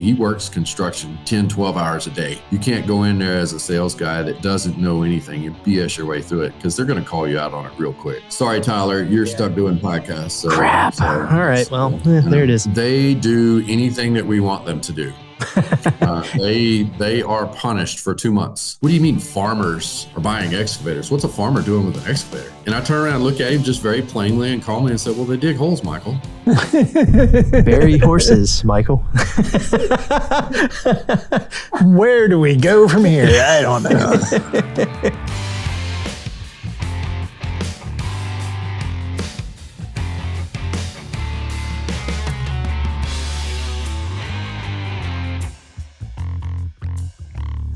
He works construction 10, 12 hours a day. You can't go in there as a sales guy that doesn't know anything and BS your way through it because they're going to call you out on it real quick. Sorry, Tyler, you're stuck doing podcasts. So, Crap. All right. Well, there it is. They do anything that we want them to do. They are punished for 2 months. What do you mean farmers are buying excavators? What's a farmer doing with an excavator? And I turn around and look at him just very plainly and calmly and said, well, they dig holes, Michael. Bury horses, Michael. Where do we go from here? I don't know.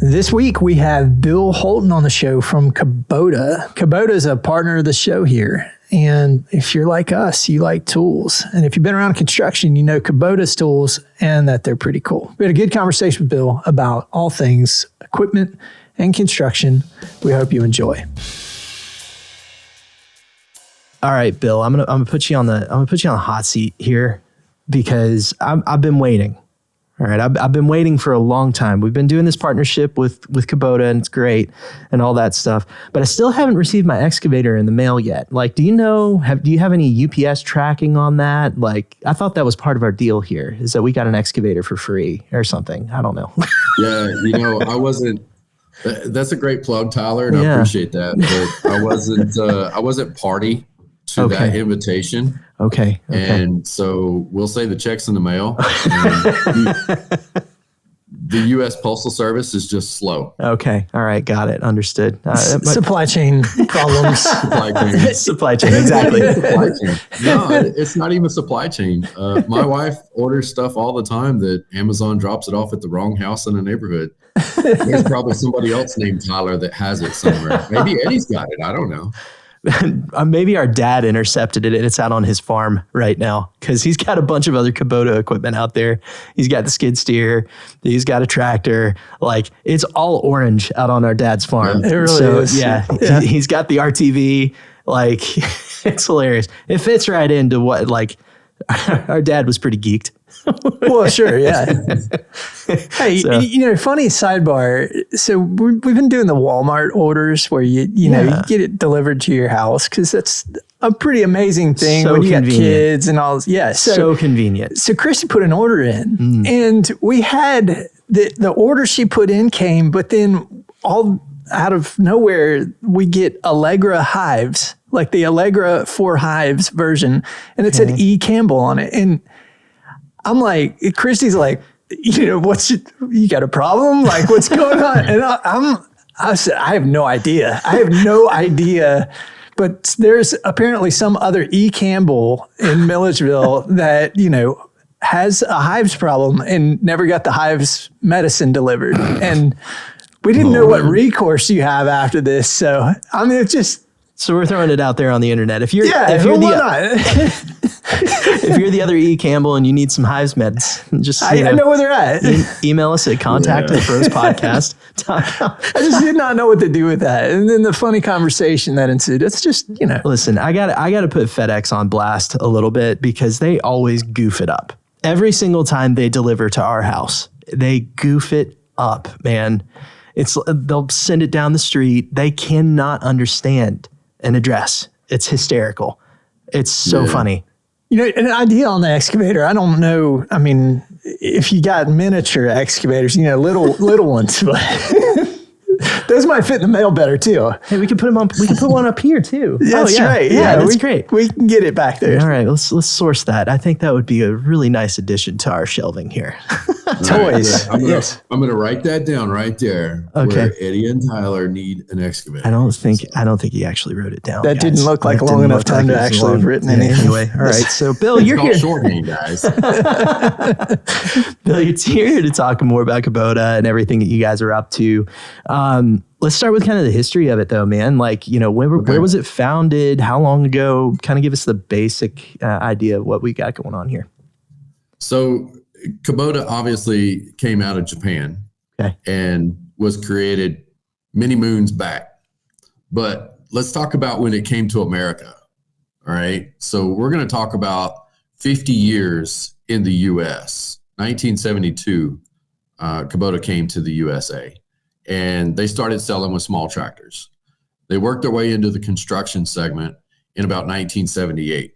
This week, we have Bill Holton on the show from Kubota. Kubota is a partner of the show here. And if you're like us, you like tools. And if you've been around construction, you know Kubota's tools and that they're pretty cool. We had a good conversation with Bill about all things equipment and construction. We hope you enjoy. All right, Bill, I'm gonna put you on the hot seat here because I've been waiting. All right, I've been waiting for a long time. We've been doing this partnership with Kubota, and it's great and all that stuff. But I still haven't received my excavator in the mail yet. Like, do you have any UPS tracking on that? Like, I thought that was part of our deal here, is that we got an excavator for free or something. I don't know. Yeah, I wasn't. That's a great plug, Tyler, and I appreciate that. But I wasn't party to that invitation. Okay. And so we'll say the check's in the mail. The U.S. Postal Service is just slow. Okay. All right. Got it. Understood. Supply chain problems. Supply chain. Exactly. Supply chain. No, it's not even supply chain. My wife orders stuff all the time that Amazon drops it off at the wrong house in the neighborhood. There's probably somebody else named Tyler that has it somewhere. Maybe Eddie's got it. I don't know. Maybe our dad intercepted it and it's out on his farm right now because he's got a bunch of other Kubota equipment out there. He's got the skid steer. He's got a tractor. Like, it's all orange out on our dad's farm. It really is. Yeah. He's got the RTV. Like, it's hilarious. It fits right into what, like, our dad was pretty geeked. Well, sure, yeah. Hey, funny sidebar. So we've been doing the Walmart orders where you get it delivered to your house because that's a pretty amazing thing when you got kids and all. Yeah, so convenient. So Christy put an order in, and we had the order she put in came, but then all out of nowhere we get Allegra hives, like the Allegra 4 hives version, and it said E. Campbell on it, and I'm like, Christy's like, you got a problem? Like, what's going on? And I said, I have no idea. But there's apparently some other E. Campbell in Milledgeville that, has a hives problem and never got the hives medicine delivered. And we didn't know what recourse you have after this. So, I mean, it's just. So we're throwing it out there on the internet. If you're the other E. Campbell and you need some hives meds, just I know where they're at. Email us at contact@brospodcast. I just did not know what to do with that. And then the funny conversation that ensued. It's just, Listen, I gotta put FedEx on blast a little bit because they always goof it up. Every single time they deliver to our house, they goof it up, man. They'll send it down the street. They cannot understand an address. It's hysterical. It's so funny. An idea on the excavator. I don't know. I mean, if you got miniature excavators, little ones, but those might fit in the mail better too. Hey, we can put them on. We can put one up here too. That's right. Yeah, that's great. We can get it back there. All right, let's source that. I think that would be a really nice addition to our shelving here. Toys. Right, I'm gonna write that down right there. Okay. Where Eddie and Tyler need an excavator. I don't think he actually wrote it down. That didn't look like long enough time to actually have written anything. Anyway, all right. So Bill, you're here. Shorthand, guys. Bill, you're here to talk more about Kubota and everything that you guys are up to. Let's start with kind of the history of it, though, man. Like, where was it founded? How long ago? Kind of give us the basic idea of what we got going on here. So Kubota obviously came out of Japan and was created many moons back. But let's talk about when it came to America. All right. So we're going to talk about 50 years in the U.S. 1972, Kubota came to the USA, and they started selling with small tractors. They worked their way into the construction segment in about 1978.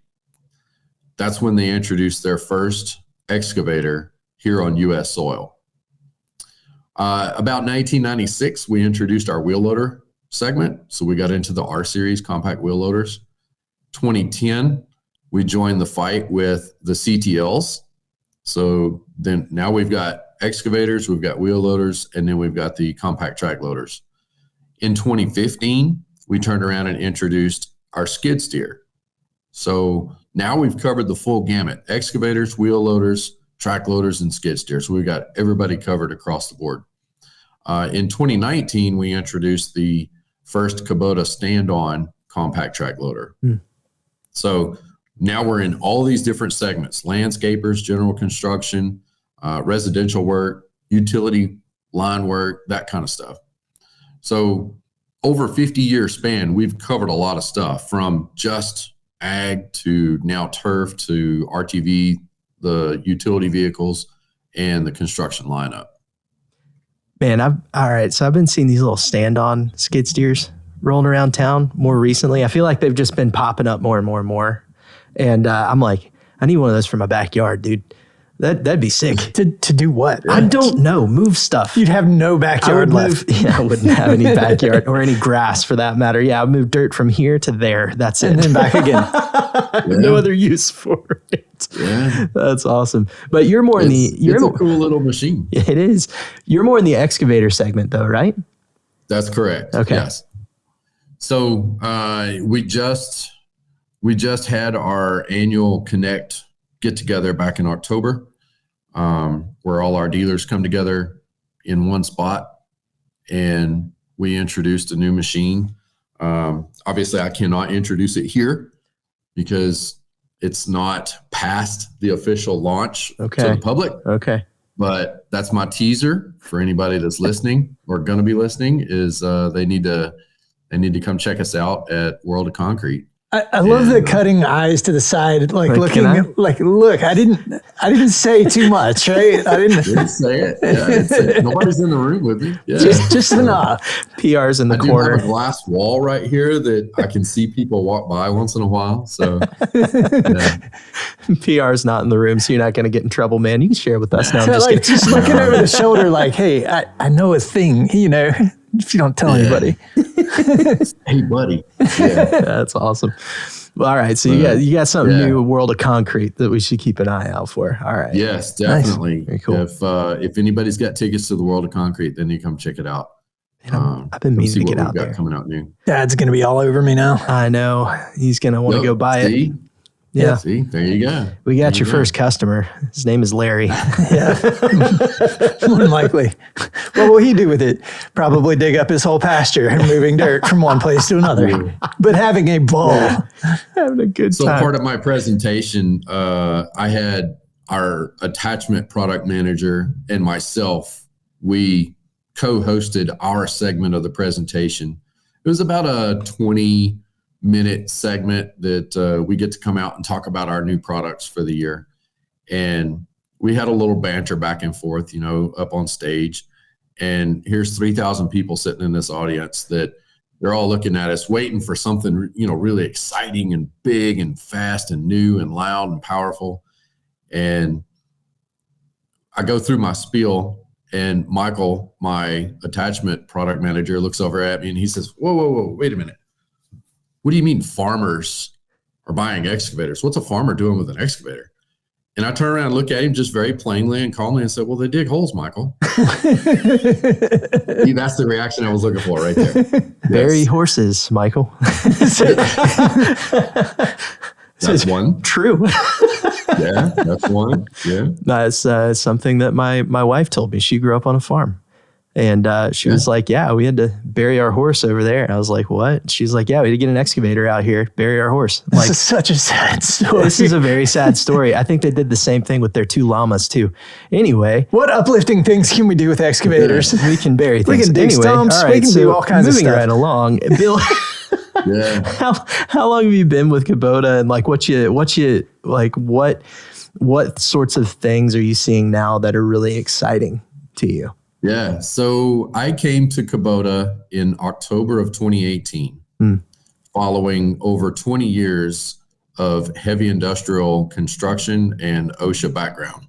That's when they introduced their first excavator here on U.S. soil. About 1996, we introduced our wheel loader segment. So we got into the R series compact wheel loaders. 2010, we joined the fight with the CTLs. So then now we've got excavators, we've got wheel loaders, and then we've got the compact track loaders. In 2015, we turned around and introduced our skid steer. So now we've covered the full gamut: excavators, wheel loaders, track loaders, and skid steers. So we've got everybody covered across the board. In 2019, we introduced the first Kubota stand-on compact track loader. So now we're in all these different segments: landscapers, general construction, residential work, utility line work, that kind of stuff. So over 50-year span, we've covered a lot of stuff, from just ag to now turf to RTV, the utility vehicles, and the construction lineup. Man, all right. So I've been seeing these little stand-on skid steers rolling around town more recently. I feel like they've just been popping up more and more and more. And I'm like, I need one of those for my backyard, dude. That'd be sick. To do what? I don't know. Move stuff. You'd have no backyard left. I wouldn't have any backyard or any grass for that matter. Yeah, I'd move dirt from here to there. That's it. And then back again. No other use for it. Yeah. That's awesome. But you're more it's a cool little machine. It is. You're more in the excavator segment though, right? That's correct. Okay. Yes. So we just had our annual Connect get together back in October, where all our dealers come together in one spot, and we introduced a new machine. Obviously, I cannot introduce it here because it's not past the official launch to the public. Okay. But that's my teaser for anybody that's listening or going to be listening, is they need to come check us out at World of Concrete. I love the cutting eyes to the side, like looking, like, look, I didn't say too much, right? I didn't say it. Yeah, I didn't say it. Nobody's in the room with me. Yeah. Just enough. PR's in the I corner. do have a glass wall right here that I can see people walk by once in a while. So yeah. PR's not in the room, so you're not going to get in trouble, man. You can share it with us now. So just looking over the shoulder, like, hey, I know a thing, if you don't tell anybody. Hey, buddy. Yeah. That's awesome. Well, all right. So you got something new, World of Concrete, that we should keep an eye out for. All right. Yes, definitely. Nice. Very cool. If anybody's got tickets to the World of Concrete, then you come check it out. I've been meaning to get out there. Coming out new. Dad's going to be all over me now. I know. He's going to want to go buy it. Yeah. See, there you go. We got your first customer. His name is Larry. Yeah. More than likely. What will he do with it? Probably dig up his whole pasture and moving dirt from one place to another. But having a ball. Having a good time. So part of my presentation, I had our attachment product manager and myself. We co-hosted our segment of the presentation. It was about a 20-minute segment that we get to come out and talk about our new products for the year. And we had a little banter back and forth, up on stage. And here's 3,000 people sitting in this audience that they're all looking at us, waiting for something, really exciting and big and fast and new and loud and powerful. And I go through my spiel, and Michael, my attachment product manager, looks over at me and he says, whoa, wait a minute. What do you mean farmers are buying excavators? What's a farmer doing with an excavator? And I turn around and look at him just very plainly and calmly and said, well, they dig holes, Michael. That's the reaction I was looking for right there. Bury horses, Michael. That's one. True. Yeah, that's one. Yeah. That's something that my wife told me. She grew up on a farm. And she was like, yeah, we had to bury our horse over there. And I was like, what? She's like, yeah, we had to get an excavator out here, bury our horse. This is such a sad story. This is a very sad story. I think they did the same thing with their 2 llamas too. Anyway. What uplifting things can we do with excavators? We can bury things. We can dig stumps. Right, we can do all kinds of stuff. Moving right along. Bill, how long have you been with Kubota, and what What sorts of things are you seeing now that are really exciting to you? Yeah. So I came to Kubota in October of 2018, following over 20 years of heavy industrial construction and OSHA background.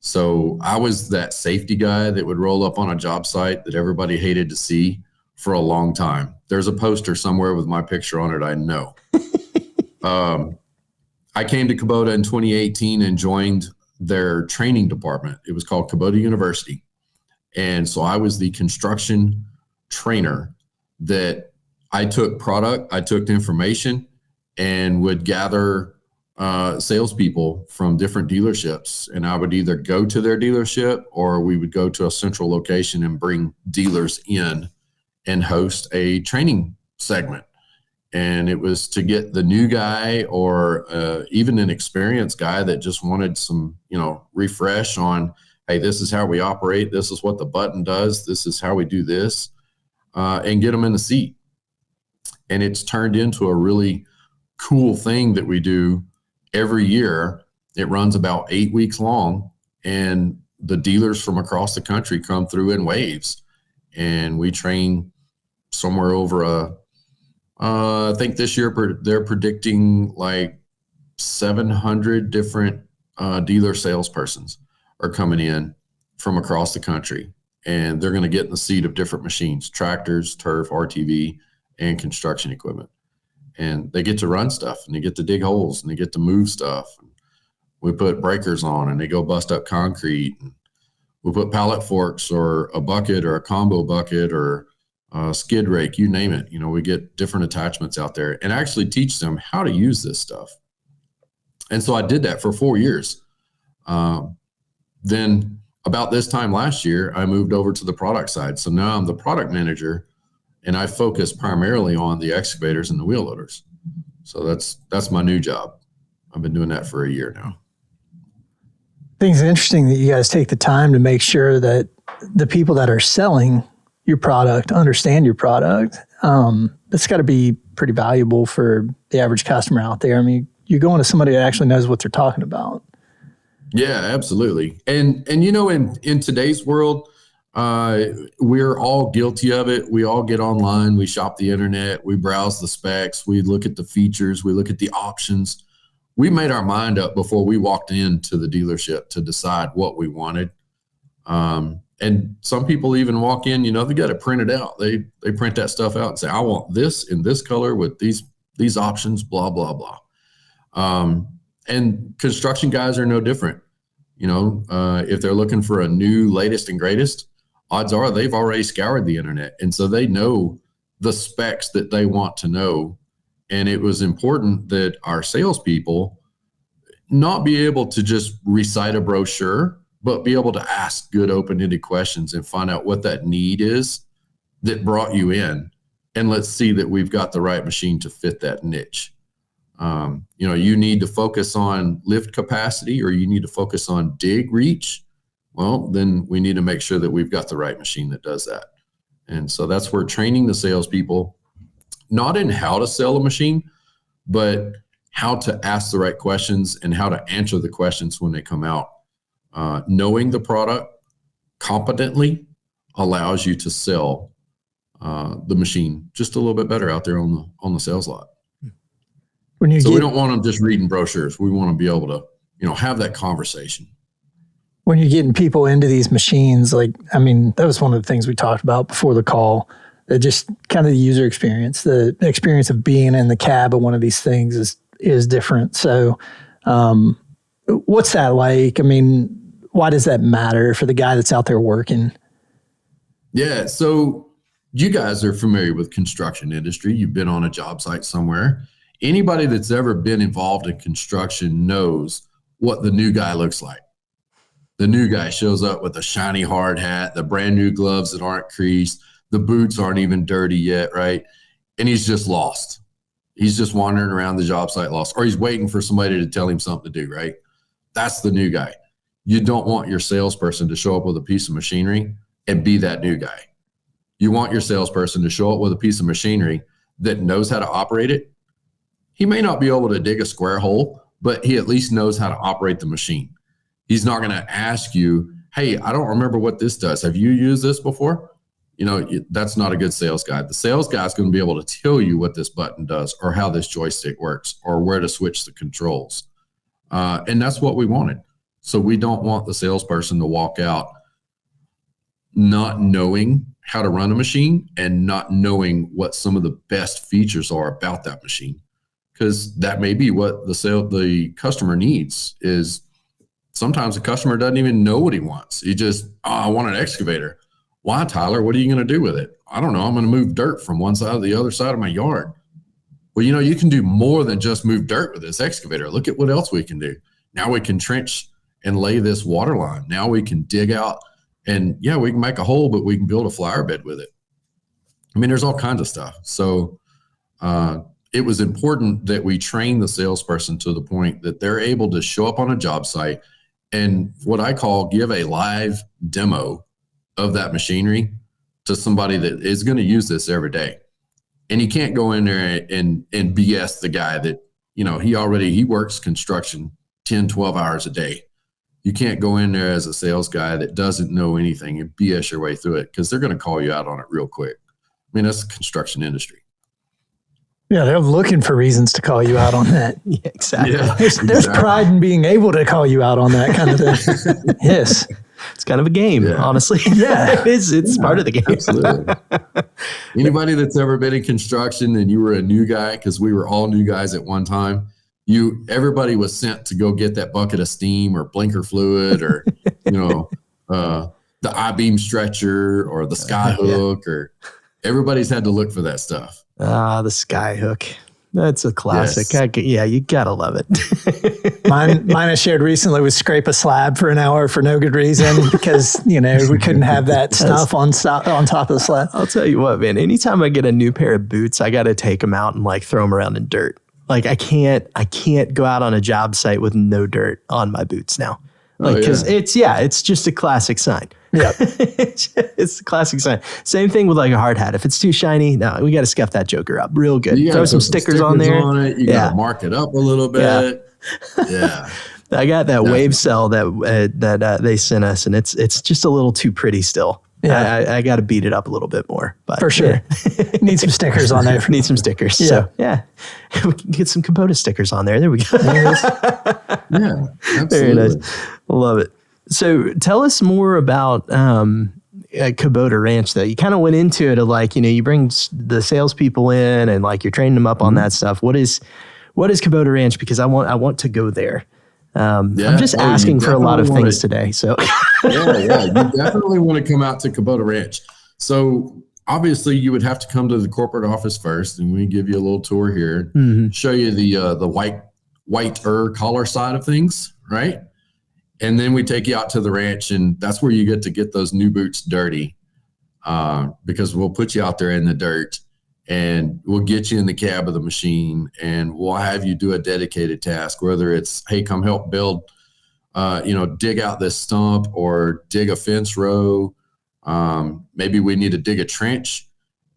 So I was that safety guy that would roll up on a job site that everybody hated to see for a long time. There's a poster somewhere with my picture on it, I know. I came to Kubota in 2018 and joined their training department. It was called Kubota University. And so I was the construction trainer that I took product, I took information, and would gather salespeople from different dealerships. And I would either go to their dealership or we would go to a central location and bring dealers in and host a training segment. And it was to get the new guy or even an experienced guy that just wanted some, refresh on, hey, this is how we operate. This is what the button does. This is how we do this, and get them in the seat. And it's turned into a really cool thing that we do every year. It runs about 8 weeks long, and the dealers from across the country come through in waves. And we train somewhere over I think this year they're predicting like 700 different dealer salespersons are coming in from across the country, and they're going to get in the seat of different machines, tractors, turf, RTV, and construction equipment. And they get to run stuff, and they get to dig holes, and they get to move stuff. And we put breakers on, and they go bust up concrete. And we put pallet forks or a bucket or a combo bucket or skid rake, you name it. We get different attachments out there and actually teach them how to use this stuff. And so I did that for 4 years. Then about this time last year, I moved over to the product side. So now I'm the product manager, and I focus primarily on the excavators and the wheel loaders. So that's my new job. I've been doing that for a year now. I think it's interesting that you guys take the time to make sure that the people that are selling your product understand your product. That's got to be pretty valuable for the average customer out there. I mean, you're going to somebody that actually knows what they're talking about. Yeah, absolutely. And in today's world, we're all guilty of it. We all get online, we shop the internet, we browse the specs, we look at the features, we look at the options. We made our mind up before we walked into the dealership to decide what we wanted. And some people even walk in, they got it printed out. They print that stuff out and say, I want this in this color with these options, blah, blah, blah. And construction guys are no different. If they're looking for a new latest and greatest, odds are they've already scoured the internet. And so they know the specs that they want to know. And it was important that our salespeople not be able to just recite a brochure, but be able to ask good open-ended questions and find out what that need is that brought you in. And let's see that we've got the right machine to fit that niche. You need to focus on lift capacity, or you need to focus on dig reach. Well, then we need to make sure that we've got the right machine that does that. And so that's where training the salespeople, not in how to sell a machine, but how to ask the right questions and how to answer the questions when they come out. Knowing the product competently allows you to sell the machine just a little bit better out there on the sales lot. We don't want them just reading brochures. We want to be able to, have that conversation. When you're getting people into these machines, that was one of the things we talked about before the call. Just kind of the user experience, the experience of being in the cab of one of these things is different. So, what's that like? Why does that matter for the guy that's out there working? Yeah. So you guys are familiar with construction industry. You've been on a job site somewhere. Anybody that's ever been involved in construction knows what the new guy looks like. The new guy shows up with a shiny hard hat, the brand new gloves that aren't creased, the boots aren't even dirty yet, right? And he's just lost. He's just wandering around the job site lost, or he's waiting for somebody to tell him something to do, right? That's the new guy. You don't want your salesperson to show up with a piece of machinery and be that new guy. You want your salesperson to show up with a piece of machinery that knows how to operate it. He may not be able to dig a square hole, but he at least knows how to operate the machine. He's not going to ask you, hey, I don't remember what this does. Have you used this before? That's not a good sales guy. The sales guy is going to be able to tell you what this button does or how this joystick works or where to switch the controls. And that's what we wanted. So we don't want the salesperson to walk out not knowing how to run a machine and not knowing what some of the best features are about that machine. Because that may be what the customer needs. Is sometimes the customer doesn't even know what he wants. He just, I want an excavator. Why, Tyler? What are you going to do with it? I don't know. I'm going to move dirt from one side to the other side of my yard. Well, you can do more than just move dirt with this excavator. Look at what else we can do. Now we can trench and lay this water line. Now we can dig out and we can make a hole, but we can build a flower bed with it. I mean, there's all kinds of stuff. So it was important that we train the salesperson to the point that they're able to show up on a job site and what I call give a live demo of that machinery to somebody that is going to use this every day. And you can't go in there and BS the guy that, he works construction 10, 12 hours a day. You can't go in there as a sales guy that doesn't know anything and BS your way through it because they're going to call you out on it real quick. I mean, that's the construction industry. Yeah, they're looking for reasons to call you out on that. Yeah, exactly. Yeah, there's pride in being able to call you out on that kind of thing. Yes. It's kind of a game, honestly. Yeah. It's part of the game. Absolutely. Anybody that's ever been in construction and you were a new guy, because we were all new guys at one time, everybody was sent to go get that bucket of steam or blinker fluid or, the I-beam stretcher or the sky hook or everybody's had to look for that stuff. The sky hook. That's a classic. Yes. You gotta love it. Mine I shared recently was scrape a slab for an hour for no good reason because, we couldn't have that stuff on top of the slab. I'll tell you what, man, anytime I get a new pair of boots, I got to take them out and throw them around in dirt. Like I can't go out on a job site with no dirt on my boots now. Because it's just a classic sign. Yeah. It's a classic sign. Same thing with a hard hat. If it's too shiny, no, we got to scuff that joker up real good. Throw some stickers on there. You got to mark it up a little bit. Yeah. I got that wave cell that they sent us, and it's just a little too pretty still. Yeah. I got to beat it up a little bit more. But for sure. Need some stickers on there. Need some stickers. Yeah. So, we can get some Kubota stickers on there. There we go. Yeah, absolutely. Very nice. Love it. So tell us more about Kubota Ranch, though. You kind of went into it you bring the salespeople in and you're training them up on that stuff. What is Kubota Ranch? Because I want to go there. I'm just asking for a lot of things today. So you definitely want to come out to Kubota Ranch. So obviously you would have to come to the corporate office first, and we give you a little tour here, show you the whiter collar side of things, right? And then we take you out to the ranch, and that's where you get to get those new boots dirty, because we'll put you out there in the dirt, and we'll get you in the cab of the machine, and we'll have you do a dedicated task, whether it's, hey, come help build, dig out this stump or dig a fence row. Maybe we need to dig a trench,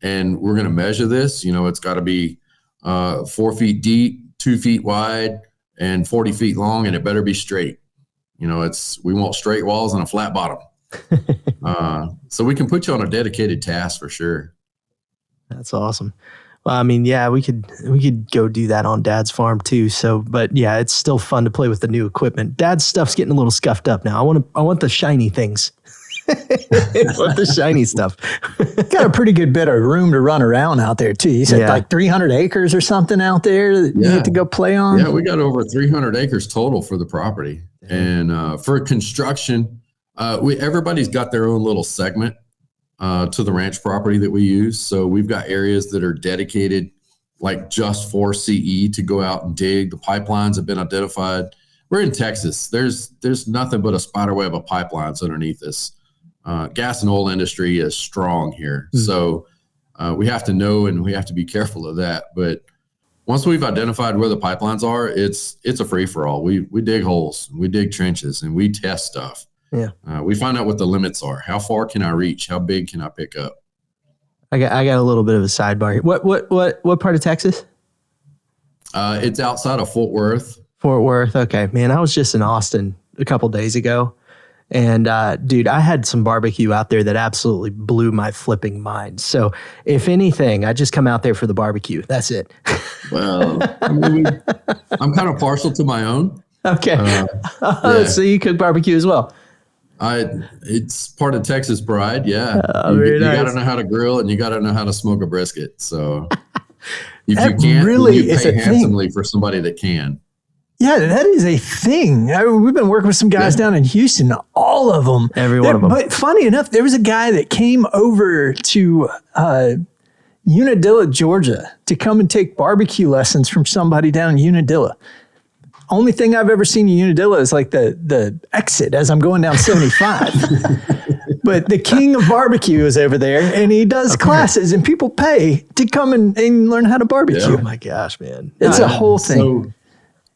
and we're going to measure this. It's got to be 4 feet deep, 2 feet wide, and 40 feet long, and it better be straight. We want straight walls and a flat bottom. So we can put you on a dedicated task for sure. That's awesome. Well, I mean, we could go do that on Dad's farm too. So, but it's still fun to play with the new equipment. Dad's stuff's getting a little scuffed up now. I want the shiny things. I want the shiny stuff. Got a pretty good bit of room to run around out there too. You said 300 acres or something out there that you get to go play on. Yeah, we got over 300 acres total for the property. And for construction, everybody's got their own little segment to the ranch property that we use. So we've got areas that are dedicated just for CE to go out and dig. The pipelines have been identified. We're in Texas. There's nothing but a spider web of pipelines underneath us. Gas and oil industry is strong here. So we have to know, and we have to be careful of that. But once we've identified where the pipelines are, it's a free for all. We dig holes, we dig trenches, and we test stuff. Yeah. We find out what the limits are. How far can I reach? How big can I pick up? I got a little bit of a sidebar here. What part of Texas? It's outside of Fort Worth. Fort Worth. Okay, man, I was just in Austin a couple days ago. And dude, I had some barbecue out there that absolutely blew my flipping mind. So if anything, I just come out there for the barbecue. That's it. Well, I mean, I'm kind of partial to my own. Okay. Yeah. So you cook barbecue as well? It's part of Texas pride. Yeah. Very you nice. got to know how to grill and you got to know how to smoke a brisket. So if That you can't, really you is pay a thing. handsomely for somebody that can. Yeah, that is a thing. We've been working with some guys down in Houston, all of them. Every one of them. But funny enough, there was a guy that came over to Unadilla, Georgia to come and take barbecue lessons from somebody down in Unadilla. Only thing I've ever seen in Unadilla is like the exit as I'm going down 75. But the king of barbecue is over there, and he does classes, and people pay to come and learn how to barbecue. Oh my gosh, man. It's a whole thing. So,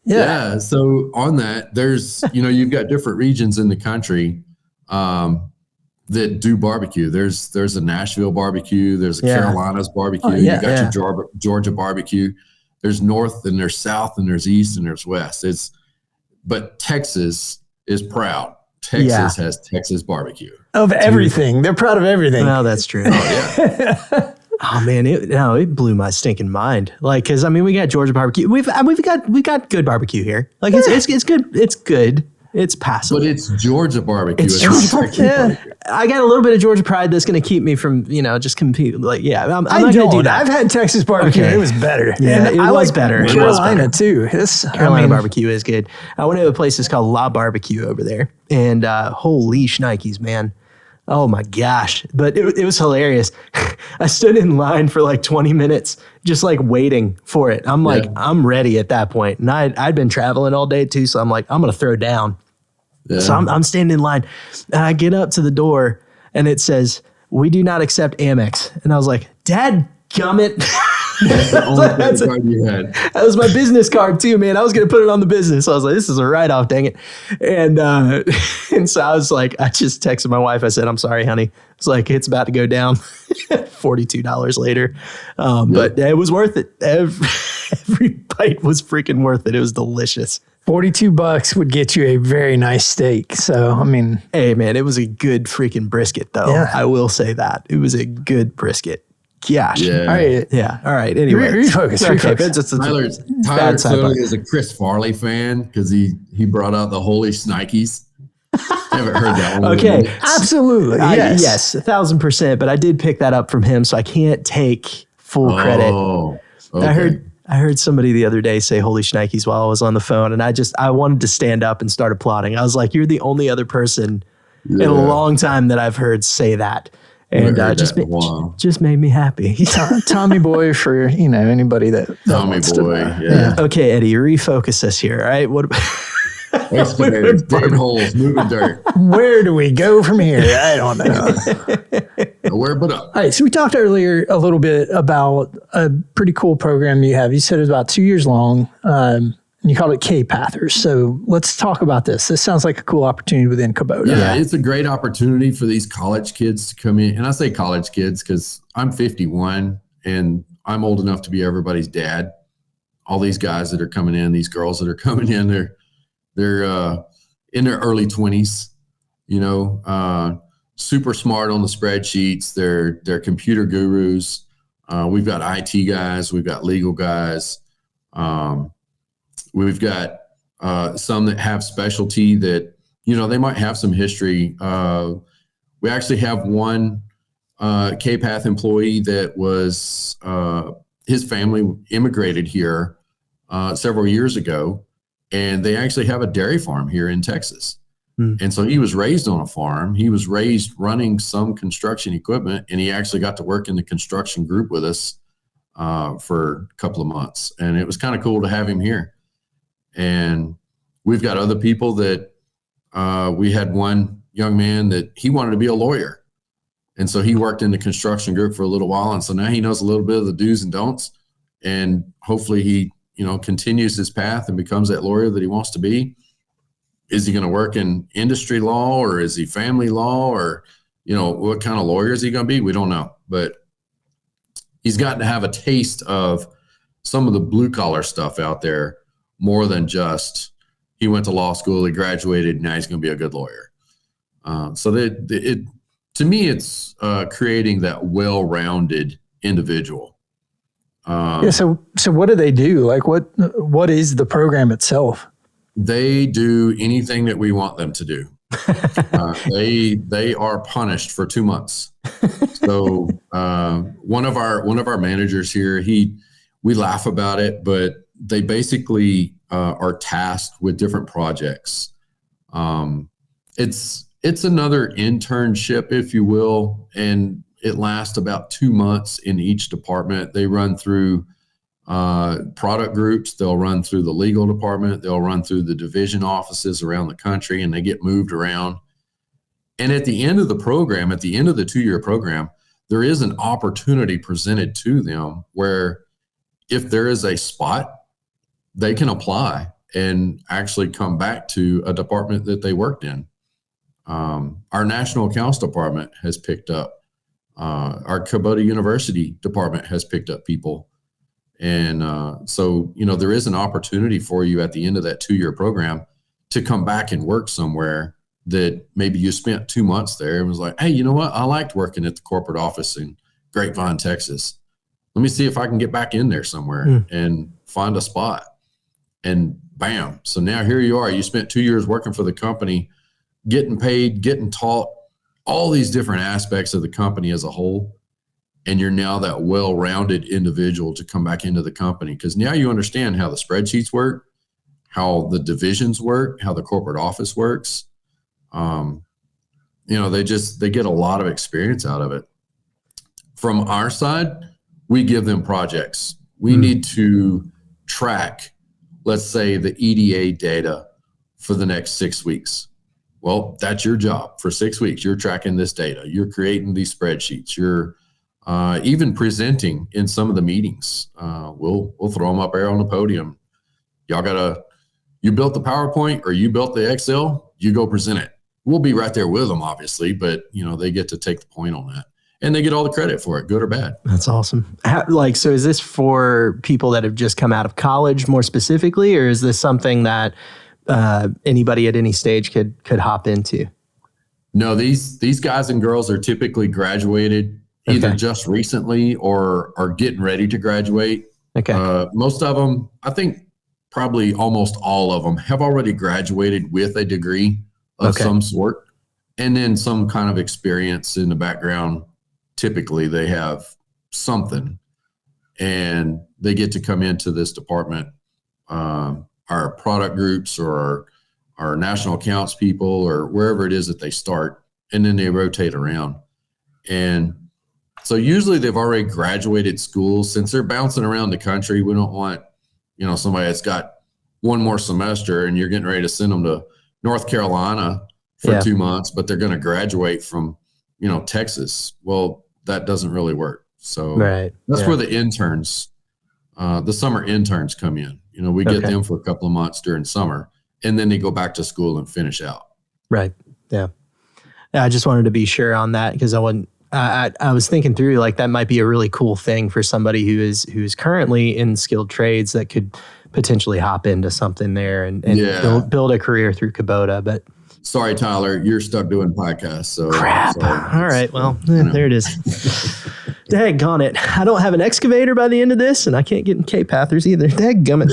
yeah. So on that, there's, you've got different regions in the country that do barbecue. There's a Nashville barbecue. There's a Carolinas barbecue. You got your Georgia barbecue. There's north and there's south and there's east and there's west. But Texas is proud. Texas has Texas barbecue. Of everything. They're proud of everything. Well, that's true. Oh man, it blew my stinking mind. Like, cause I mean, we got Georgia barbecue. We've got good barbecue here. Like it's good. It's good. It's passable. But it's Georgia barbecue. It's Georgia barbecue. I got a little bit of Georgia pride that's going to keep me from, just compete. Like, I'm not going to do that. I've had Texas barbecue. Okay. It was better. Yeah, and it I was like better. It was Carolina better. too. Carolina barbecue is good. I went to a place that's called La Barbecue over there, and holy shnikes, man. Oh my gosh. But it was hilarious. I stood in line for like 20 minutes, just like waiting for it. I'm like, I'm ready at that point. And I'd been traveling all day too. So I'm like, I'm going to throw down. Yeah. So I'm standing in line and I get up to the door and it says, "We do not accept Amex." And I was like, "Dad gummit." That's the only credit card you had. That was my business card too, man. I was going to put it on the business. I was like, this is a write-off, dang it. And so I was like, I just texted my wife. I said, "I'm sorry, honey." It's like, it's about to go down. $42 later. But it was worth it. Every bite was freaking worth it. It was delicious. $42 would get you a very nice steak. So, I mean. Hey, man, it was a good freaking brisket, though. Yeah. I will say that. It was a good brisket. Gosh. Yeah. All right. Yeah. All right. Anyway. Refocus. Tyler clearly is a Chris Farley fan because he brought out the holy shnikes. I haven't heard that one. Okay. Absolutely. Yes. Yes. 1,000%. But I did pick that up from him, so I can't take full credit. Okay. I heard somebody the other day say holy shnikes while I was on the phone, and I wanted to stand up and start applauding. I was like, you're the only other person in a long time that I've heard say that. And just made me happy. Tommy Boy for, anybody that Tommy Boy. Yeah. Okay, Eddie, refocus us here. All right. What excavators, digging holes, moving dirt. Where do we go from here? I don't know. Nowhere but up. All right. So we talked earlier a little bit about a pretty cool program you have. You said it was about 2 years long. And you called it KPathers. So let's talk about this. This sounds like a cool opportunity within Kubota. Yeah, it's a great opportunity for these college kids to come in. And I say college kids because I'm 51 and I'm old enough to be everybody's dad. All these guys that are coming in, these girls that are coming in, they're in their early 20s, super smart on the spreadsheets. They're computer gurus. We've got IT guys. We've got legal guys. We've got some that have specialty that, they might have some history. We actually have one KPath employee that was, his family immigrated here several years ago, and they actually have a dairy farm here in Texas. And so he was raised on a farm. He was raised running some construction equipment, and he actually got to work in the construction group with us for a couple of months. And it was kind of cool to have him here. And we've got other people that we had one young man that he wanted to be a lawyer. And so he worked in the construction group for a little while. And so now he knows a little bit of the do's and don'ts. And hopefully he, continues his path and becomes that lawyer that he wants to be. Is he going to work in industry law, or is he family law, or, what kind of lawyer is he going to be? We don't know. But he's gotten to have a taste of some of the blue collar stuff out there more than just he went to law school, he graduated, now he's going to be a good lawyer. So to me, it's creating that well-rounded individual. So what do they do? Like what is the program itself? They do anything that we want them to do. They are punished for 2 months. So one of our managers here, we laugh about it, but they basically are tasked with different projects. It's another internship, if you will, and it lasts about 2 months in each department. They run through product groups, they'll run through the legal department, they'll run through the division offices around the country, and they get moved around. And at the end of the program, at the end of the 2-year program, there is an opportunity presented to them where if there is a spot, they can apply and actually come back to a department that they worked in. Our national accounts department has picked up, our Kubota University department has picked up people. And so, there is an opportunity for you at the end of that 2-year program to come back and work somewhere that maybe you spent 2 months there and was like, hey, you know what? I liked working at the corporate office in Grapevine, Texas. Let me see if I can get back in there somewhere and find a spot. And bam. So now here you are. You spent 2 years working for the company, getting paid, getting taught all these different aspects of the company as a whole. And you're now that well-rounded individual to come back into the company because now you understand how the spreadsheets work, how the divisions work, how the corporate office works. They get a lot of experience out of it. From our side, we give them projects. We need to track, let's say, the EDA data for the next 6 weeks. Well, that's your job. For 6 weeks, you're tracking this data. You're creating these spreadsheets. You're even presenting in some of the meetings. We'll throw them up there on the podium. You built the PowerPoint or you built the Excel, you go present it. We'll be right there with them, obviously, but they get to take the point on that. And they get all the credit for it, good or bad. That's awesome. So is this for people that have just come out of college more specifically, or is this something that anybody at any stage could hop into? No, these guys and girls are typically graduated either just recently or are getting ready to graduate. Okay. Most of them, I think probably almost all of them have already graduated with a degree of some sort and then some kind of experience in the background. Typically they have something and they get to come into this department, our product groups or our national accounts people or wherever it is that they start, and then they rotate around. And so usually they've already graduated school. Since they're bouncing around the country, we don't want, somebody that's got one more semester and you're getting ready to send them to North Carolina for 2 months, but they're going to graduate from, Texas. Well, that doesn't really work. So that's where the interns, the summer interns come in. We get them for a couple of months during summer, and then they go back to school and finish out. Right. Yeah. I just wanted to be sure on that because I was thinking through like that might be a really cool thing for somebody who's currently in skilled trades that could potentially hop into something there and build a career through Kubota. But sorry, Tyler, you're stuck doing podcasts. So crap. All right. Well, there it is. Daggone it. I don't have an excavator by the end of this, and I can't get in KPathers either. Dadgummit.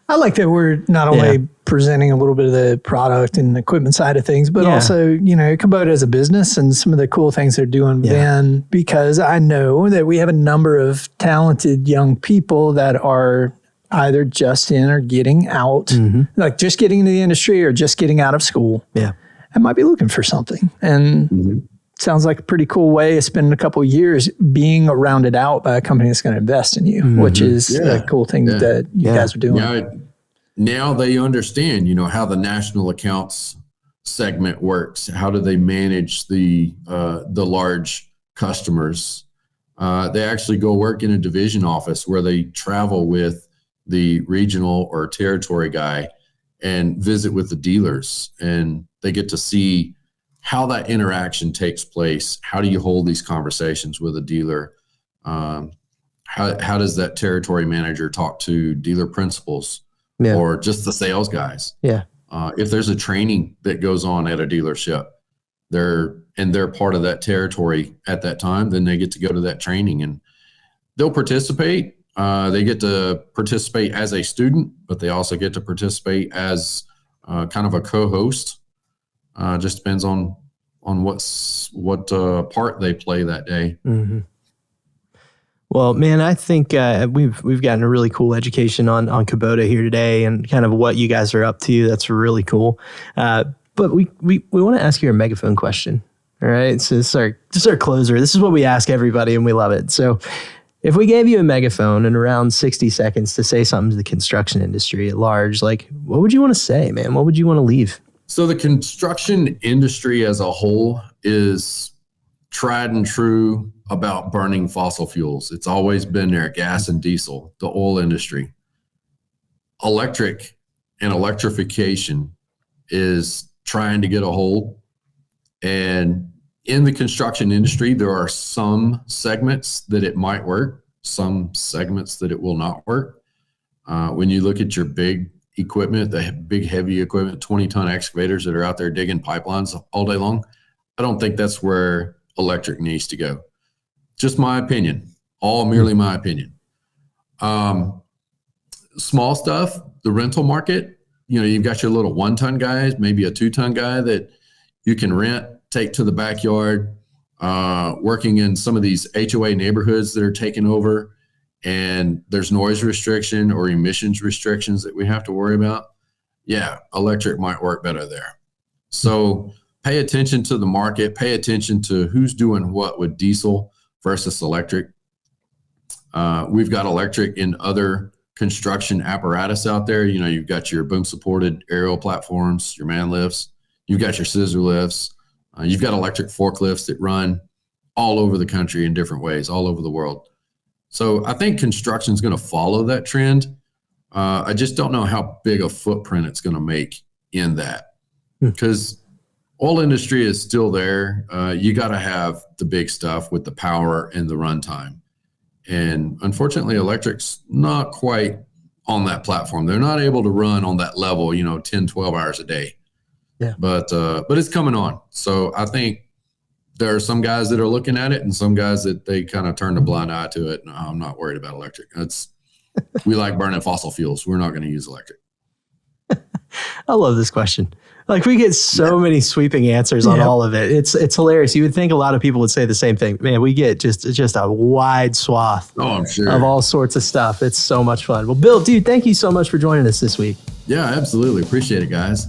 I like that we're not only presenting a little bit of the product and equipment side of things, but also, Kubota as a business and some of the cool things they're doing then, because I know that we have a number of talented young people that are either just in or getting out, like just getting into the industry or just getting out of school. Yeah. And might be looking for something. And sounds like a pretty cool way of spending a couple of years being rounded out by a company that's going to invest in you, which is a cool thing that you guys are doing. Now they understand, how the national accounts segment works. How do they manage the large customers? They actually go work in a division office where they travel with the regional or territory guy and visit with the dealers, and they get to see how that interaction takes place. How do you hold these conversations with a dealer? How how does that territory manager talk to dealer principals or just the sales guys? Yeah. If there's a training that goes on at a dealership, they're part of that territory at that time, then they get to go to that training and they'll participate. They get to participate as a student, but they also get to participate as kind of a co-host. Just depends on what part they play that day. Mm-hmm. Well, man, I think we've gotten a really cool education on Kubota here today and kind of what you guys are up to. That's really cool. But we want to ask you a megaphone question. All right. So this is our closer. This is what we ask everybody and we love it. So if we gave you a megaphone in around 60 seconds to say something to the construction industry at large, like what would you want to say, man? What would you want to leave? So the construction industry as a whole is tried and true about burning fossil fuels. It's always been there, gas and diesel, the oil industry. Electric and electrification is trying to get a hold. And in the construction industry, there are some segments that it might work, some segments that it will not work. When you look at your big equipment, the big heavy equipment, 20-ton excavators that are out there digging pipelines all day long, I don't think that's where electric needs to go. Just my opinion, all merely my opinion. Small stuff, the rental market, you've got your little 1-ton guys, maybe a 2-ton guy that you can rent, take to the backyard, working in some of these HOA neighborhoods that are taking over, and there's noise restriction or emissions restrictions that we have to worry about. Yeah, electric might work better there. So pay attention to the market, pay attention to who's doing what with diesel versus electric. We've got electric in other construction apparatus out there. You've got your boom supported aerial platforms, your man lifts, you've got your scissor lifts, you've got electric forklifts that run all over the country in different ways, all over the world. So I think construction is going to follow that trend. I just don't know how big a footprint it's going to make in that, because oil industry is still there. You got to have the big stuff with the power and the runtime. And unfortunately, electric's not quite on that platform. They're not able to run on that level, 10, 12 hours a day. Yeah. But it's coming on. So I think there are some guys that are looking at it and some guys that they kind of turn a blind eye to it. No, I'm not worried about electric. We like burning fossil fuels. We're not going to use electric. I love this question. Like we get so many sweeping answers on all of it. It's hilarious. You would think a lot of people would say the same thing. Man, we get just a wide swath I'm sure. of all sorts of stuff. It's so much fun. Well, Bill, dude, thank you so much for joining us this week. Yeah, absolutely. Appreciate it, guys.